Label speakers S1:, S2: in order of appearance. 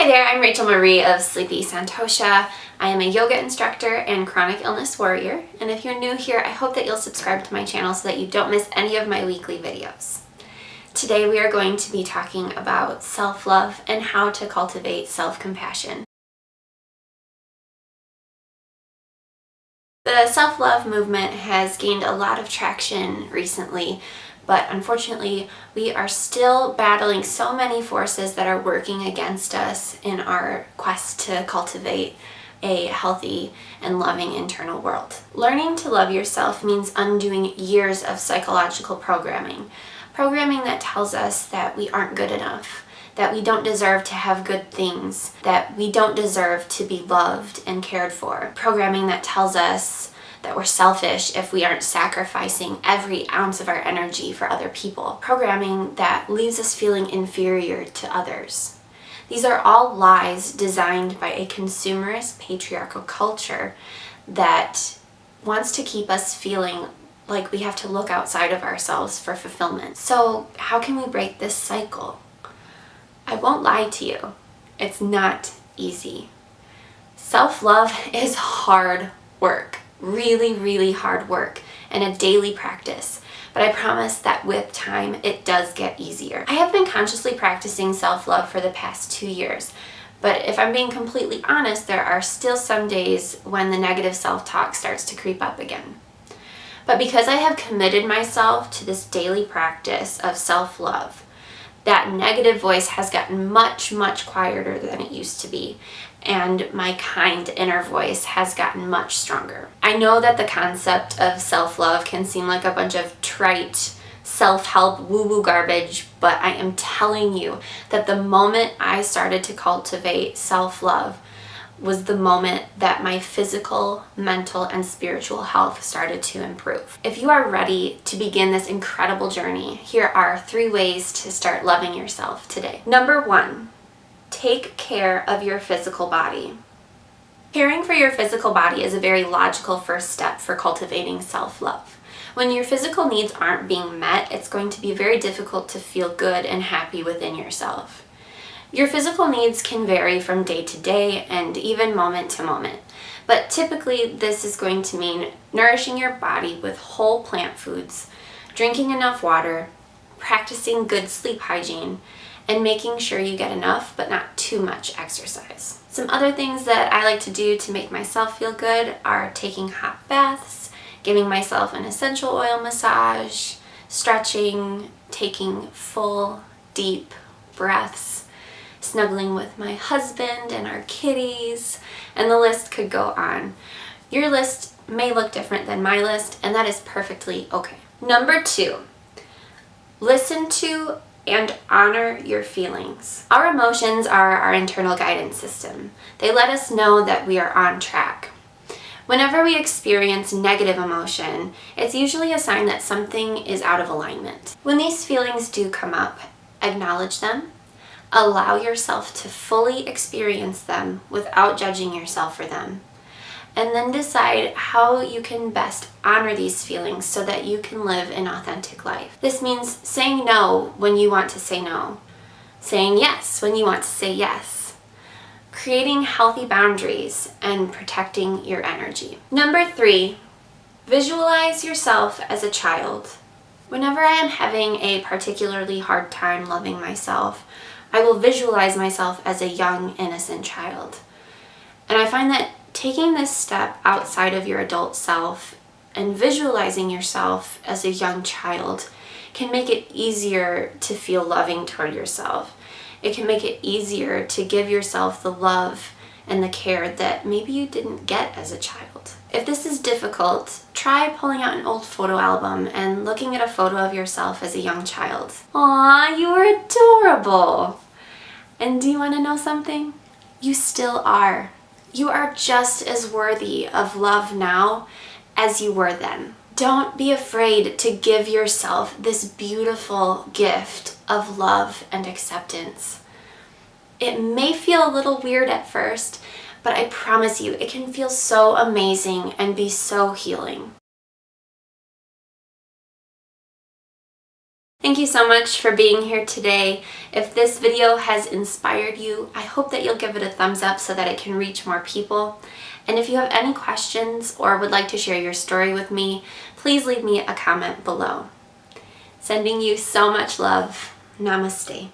S1: Hi there, I'm Rachel Marie of Sleepy Santosha. I am a yoga instructor and chronic illness warrior, and if you're new here, I hope that you'll subscribe to my channel so that you don't miss any of my weekly videos. Today we are going to be talking about self-love and how to cultivate self-compassion. The self-love movement has gained a lot of traction recently, but unfortunately we are still battling so many forces that are working against us in our quest to cultivate a healthy and loving internal world. Learning to love yourself means undoing years of psychological programming that tells us that we aren't good enough, that we don't deserve to have good things, that we don't deserve to be loved and cared for. Programming that tells us that we're selfish if we aren't sacrificing every ounce of our energy for other people. Programming that leaves us feeling inferior to others. These are all lies designed by a consumerist patriarchal culture that wants to keep us feeling like we have to look outside of ourselves for fulfillment. So how can we break this cycle? I won't lie to you, it's not easy. Self-love is hard work, really hard work, and a daily practice. But I promise that with time, it does get easier. I have been consciously practicing self-love for the past 2 years, but if I'm being completely honest, there are still some days when the negative self-talk starts to creep up again. But because I have committed myself to this daily practice of self-love, that negative voice has gotten much quieter than it used to be, and my kind inner voice has gotten much stronger. I know that the concept of self-love can seem like a bunch of trite, self-help woo-woo garbage, but I am telling you that the moment I started to cultivate self-love was the moment that my physical, mental, and spiritual health started to improve. If you are ready to begin this incredible journey, here are 3 ways to start loving yourself today. Number 1, take care of your physical body. Caring for your physical body is a very logical first step for cultivating self-love. When your physical needs aren't being met, it's going to be very difficult to feel good and happy within yourself. Your physical needs can vary from day to day and even moment to moment, but typically this is going to mean nourishing your body with whole plant foods, drinking enough water, practicing good sleep hygiene, and making sure you get enough but not too much exercise. Some other things that I like to do to make myself feel good are taking hot baths, giving myself an essential oil massage, stretching, taking full, deep breaths, snuggling with my husband and our kitties, and the list could go on. Your list may look different than my list, and that is perfectly okay. Number 2, listen to and honor your feelings. Our emotions are our internal guidance system. They let us know that we are on track. Whenever we experience negative emotion, it's usually a sign that something is out of alignment. When these feelings do come up, acknowledge them. Allow yourself to fully experience them without judging yourself for them. And then decide how you can best honor these feelings so that you can live an authentic life. This means saying no when you want to say no, saying yes when you want to say yes, creating healthy boundaries, and protecting your energy. Number 3, visualize yourself as a child. Whenever I am having a particularly hard time loving myself, I will visualize myself as a young, innocent child. And I find that taking this step outside of your adult self and visualizing yourself as a young child can make it easier to feel loving toward yourself. It can make it easier to give yourself the love and the care that maybe you didn't get as a child. If this is difficult, try pulling out an old photo album and looking at a photo of yourself as a young child. Aw, you are adorable! And do you want to know something? You still are. You are just as worthy of love now as you were then. Don't be afraid to give yourself this beautiful gift of love and acceptance. It may feel a little weird at first, but I promise you, it can feel so amazing and be so healing. Thank you so much for being here today. If this video has inspired you, I hope that you'll give it a thumbs up so that it can reach more people. And if you have any questions or would like to share your story with me, please leave me a comment below. Sending you so much love. Namaste.